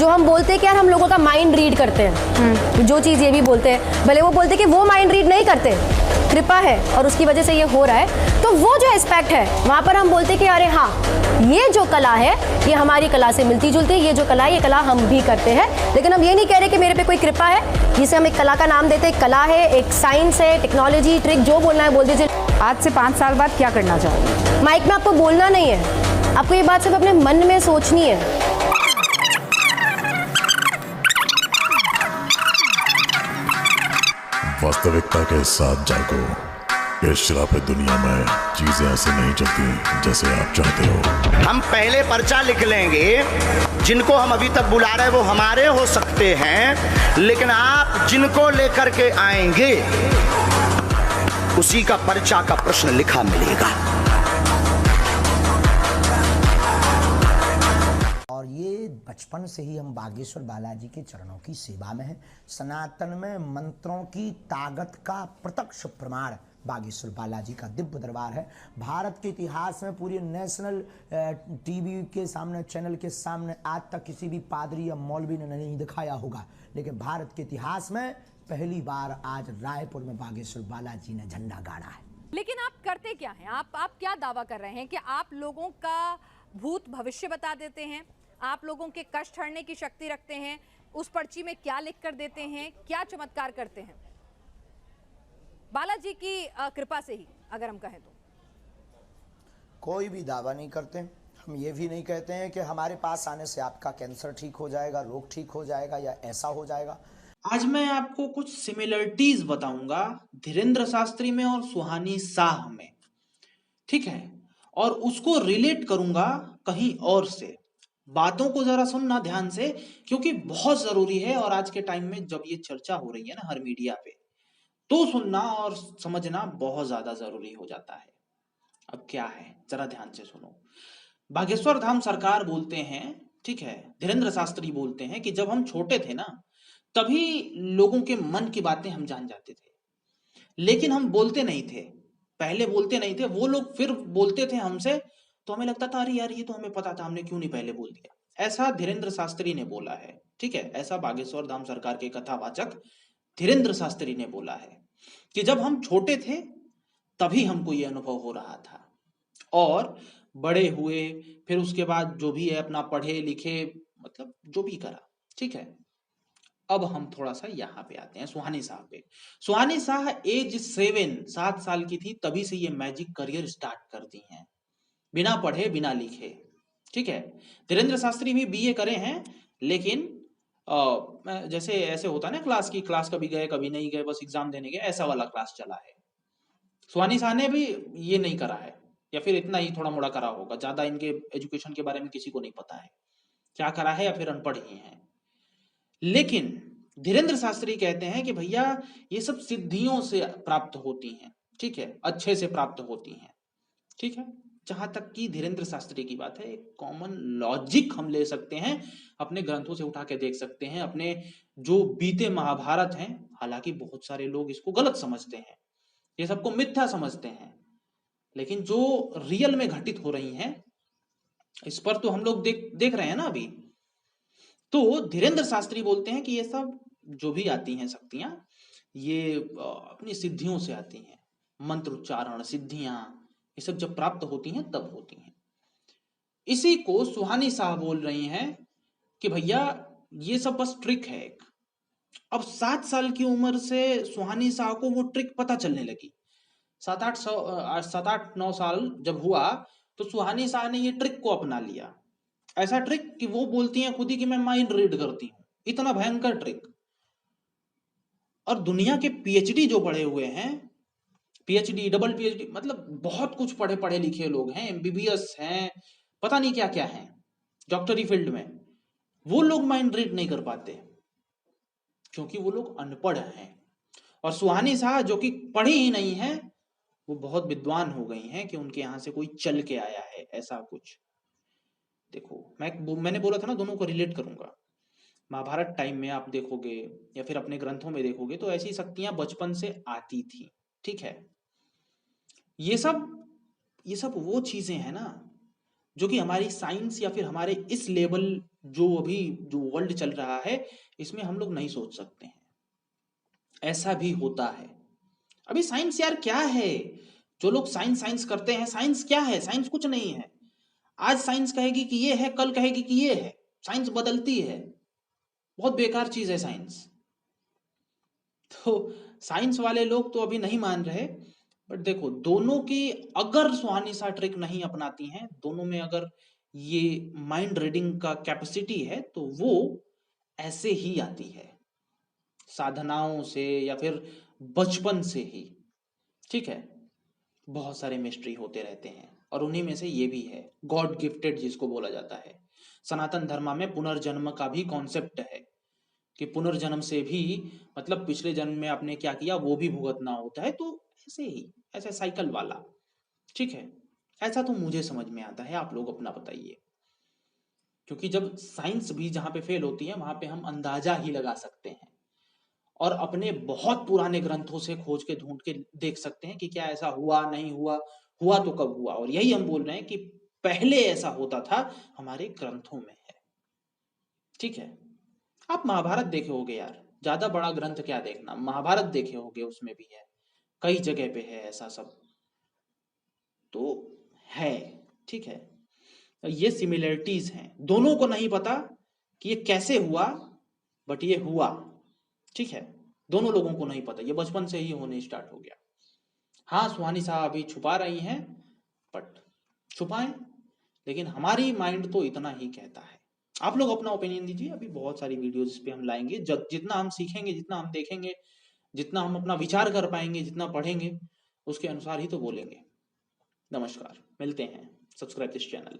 जो हम बोलते हैं कि यार हम लोगों का माइंड रीड करते हैं, जो चीज़ ये भी बोलते हैं, भले वो बोलते हैं कि वो माइंड रीड नहीं करते, कृपा है और उसकी वजह से ये हो रहा है, तो वो जो एस्पेक्ट है वहाँ पर हम बोलते हैं कि अरे हाँ, ये जो कला है ये हमारी कला से मिलती जुलती है, ये जो कला है ये कला हम भी करते हैं। लेकिन हम ये नहीं कह रहे कि मेरे पे कोई कृपा है, जिसे हम एक कला का नाम देते हैं। कला है, एक साइंस है, टेक्नोलॉजी, ट्रिक, जो बोलना है बोल दीजिए। आज से 5 साल बाद क्या करना चाहोगे? माइक में आपको बोलना नहीं है, आपको ये बात सिर्फ अपने मन में सोचनी है। वास्तविकता के साथ जागो। इस श्रापित दुनिया में चीजें ऐसे नहीं चलती जैसे आप चाहते हो। हम पहले पर्चा लिख लेंगे, जिनको हम अभी तक बुला रहे हैं वो हमारे हो सकते हैं, लेकिन आप जिनको लेकर के आएंगे उसी का पर्चा का प्रश्न लिखा मिलेगा। और ये बचपन से ही हम बागेश्वर बालाजी के चरणों की सेवा में हैं। सनातन में मंत्रों की ताकत का प्रत्यक्ष प्रमाण बागेश्वर बालाजी का दिव्य दरबार है। भारत के इतिहास में पूरे नेशनल टीवी के सामने, चैनल के सामने आज तक किसी भी पादरी या मौलवी ने नहीं दिखाया होगा, लेकिन भारत के इतिहास में पहली बार आज रायपुर में बागेश्वर बालाजी ने झंडा गाड़ा है। लेकिन आप करते क्या हैं? आप क्या दावा कर रहे हैं कि आप लोगों का भूत भविष्य बता देते हैं, आप लोगों के कष्ट हरने की शक्ति रखते हैं, उस पर्ची में क्या लिख कर देते हैं, क्या चमत्कार करते हैं? बालाजी की कृपा से ही अगर हम कहें तो कोई भी दावा नहीं करते। हम ये भी नहीं कहते हैं कि हमारे पास आने से आपका कैंसर ठीक हो जाएगा, रोग ठीक हो जाएगा या ऐसा हो जाएगा। आज मैं आपको कुछ सिमिलरिटीज बताऊंगा धीरेन्द्र शास्त्री में और सुहानी शाह में, ठीक है, और उसको रिलेट करूंगा कहीं और से। बातों को जरा सुनना ध्यान से, क्योंकि बहुत जरूरी है। और आज के टाइम में जब ये चर्चा हो रही है ना हर मीडिया पे, तो सुनना और समझना बहुत ज्यादा जरूरी हो जाता है। अब क्या है, जरा ध्यान से सुनो। बागेश्वर धाम सरकार बोलते हैं, ठीक है, धीरेन्द्र शास्त्री बोलते हैं कि जब हम छोटे थे ना, तभी लोगों के मन की बातें हम जान जाते थे, लेकिन हम बोलते नहीं थे। पहले बोलते नहीं थे, वो लोग फिर बोलते थे हमसे, तो हमें लगता था अरे यार ये तो हमें पता था, हमने क्यों नहीं पहले बोल दिया। ऐसा धीरेन्द्र शास्त्री ने बोला है, ठीक है। ऐसा बागेश्वर धाम सरकार के कथावाचक धीरेन्द्र शास्त्री ने बोला है कि जब हम छोटे थे तभी हमको ये अनुभव हो रहा था, और बड़े हुए, फिर उसके बाद जो भी है अपना पढ़े लिखे, मतलब जो भी करा, ठीक है। अब हम थोड़ा सा यहाँ पे आते हैं सुहानी शाह पे। सुहानी शाह एज 7 साल की थी, तभी से ये मैजिक करियर स्टार्ट कर दी हैं, बिना पढ़े बिना लिखे, ठीक है। धीरेन्द्र शास्त्री भी बीए करे हैं, लेकिन जैसे ऐसे होता है ना क्लास कभी गए कभी नहीं गए, बस एग्जाम देने गए, ऐसा वाला क्लास चला है। सुहानी शाह ने भी ये नहीं करा है, या फिर इतना ही थोड़ा मोड़ा करा होगा, ज्यादा इनके एजुकेशन के बारे में किसी को नहीं पता है क्या करा है, या फिर अनपढ़ ही है। लेकिन धीरेन्द्र शास्त्री कहते हैं कि भैया ये सब सिद्धियों से प्राप्त होती हैं, ठीक है, अच्छे से प्राप्त होती हैं, ठीक है। जहां तक कि धीरेन्द्र शास्त्री की बात है, एक कॉमन लॉजिक हम ले सकते हैं, अपने ग्रंथों से उठा के देख सकते हैं, अपने जो बीते महाभारत हैं। हालांकि बहुत सारे लोग इसको गलत समझते हैं, ये सबको मिथ्या समझते हैं, लेकिन जो रियल में घटित हो रही हैं इस पर तो हम लोग देख रहे हैं ना अभी। तो धीरेन्द्र शास्त्री बोलते हैं कि ये सब जो भी आती हैं शक्तियां, ये अपनी सिद्धियों से आती हैं, मंत्र उच्चारण, सिद्धियां, ये सब जब प्राप्त होती हैं तब होती हैं। इसी को सुहानी शाह बोल रही हैं कि भैया ये सब बस ट्रिक है एक। अब 7 साल की उम्र से सुहानी शाह को वो ट्रिक पता चलने लगी। 7-8-9 साल जब हुआ तो सुहानी शाह ने ये ट्रिक को अपना लिया। ऐसा ट्रिक कि वो बोलती हैं खुद ही कि मैं माइंड रीड करती हूँ, इतना भयंकर ट्रिक। और दुनिया के पीएचडी जो पढ़े हुए हैं, पीएचडी, डबल पीएचडी, मतलब बहुत कुछ पढ़े लिखे लोग हैं, एमबीबीएस हैं, पता नहीं क्या क्या हैं डॉक्टरी फील्ड में, वो लोग माइंड रीड नहीं कर पाते क्योंकि वो लोग अनपढ़ हैं। और सुहानी शाह जो कि पढ़ी ही नहीं है, वो बहुत विद्वान हो गई हैं कि उनके यहां से कोई चल के आया है, ऐसा कुछ। देखो मैंने बोला था ना, दोनों को रिलेट करूंगा। महाभारत टाइम में आप देखोगे या फिर अपने ग्रंथों में देखोगे तो ऐसी शक्तियां बचपन से आती थी, ठीक है। ये सब वो चीजें हैं ना जो कि हमारी साइंस या फिर हमारे इस लेवल जो अभी जो वर्ल्ड चल रहा है इसमें हम लोग नहीं सोच सकते हैं। ऐसा भी होता है। अभी साइंस यार क्या है? जो लोग साइंस साइंस करते हैं, साइंस क्या है? साइंस कुछ नहीं है। आज साइंस कहेगी कि ये है, कल कहेगी कि ये है। साइंस बदलती है। बहुत बेकार चीज है साइंस। तो साइंस वाले लोग तो अभी नहीं मान रहे, बट देखो दोनों की अगर सुहानी सा ट्रिक नहीं अपनाती हैं, दोनों में अगर ये माइंड रीडिंग का कैपेसिटी है तो वो ऐसे ही आती है, साधनाओं से या फिर बचपन से ही। ठीक है, बहुत सारे मिस्ट्री होते रहते हैं और उन्हीं में से ये भी है, गॉड गिफ्टेड जिसको बोला जाता है। सनातन धर्म में पुनर्जन्म का भी कॉन्सेप्ट है कि पुनर्जन्म से भी मतलब पिछले जन्म में आपने क्या किया वो भी भुगतना होता है। तो ऐसे ही, ऐसे साइकिल वाला। ठीक है, ऐसा तो मुझे समझ में आता है, आप लोग अपना बताइए। क्योंकि जब साइंस भी जहां पे फेल होती है वहां पे हम अंदाजा ही लगा सकते हैं और अपने बहुत पुराने ग्रंथों से खोज के ढूंढ के देख सकते हैं कि क्या ऐसा हुआ, नहीं हुआ, हुआ तो कब हुआ। और यही हम बोल रहे हैं कि पहले ऐसा होता था, हमारे ग्रंथों में है। ठीक है, आप महाभारत देखे होगे यार, ज्यादा बड़ा ग्रंथ क्या देखना, महाभारत देखे होगे, उसमें भी है, कई जगह पे है ऐसा सब तो है। ठीक है, ये सिमिलरिटीज हैं, दोनों को नहीं पता कि ये कैसे हुआ, बट ये हुआ। ठीक है, दोनों लोगों को नहीं पता, ये बचपन से ही होने स्टार्ट हो गया। हाँ, सुहानी साहब अभी छुपा रही हैं, बट छुपाएं, लेकिन हमारी माइंड तो इतना ही कहता है। आप लोग अपना ओपिनियन दीजिए, अभी बहुत सारी वीडियोज इस पे हम लाएंगे। जितना हम सीखेंगे, जितना हम देखेंगे, जितना हम अपना विचार कर पाएंगे, जितना पढ़ेंगे, उसके अनुसार ही तो बोलेंगे। नमस्कार, मिलते हैं, सब्सक्राइब दिस चैनल।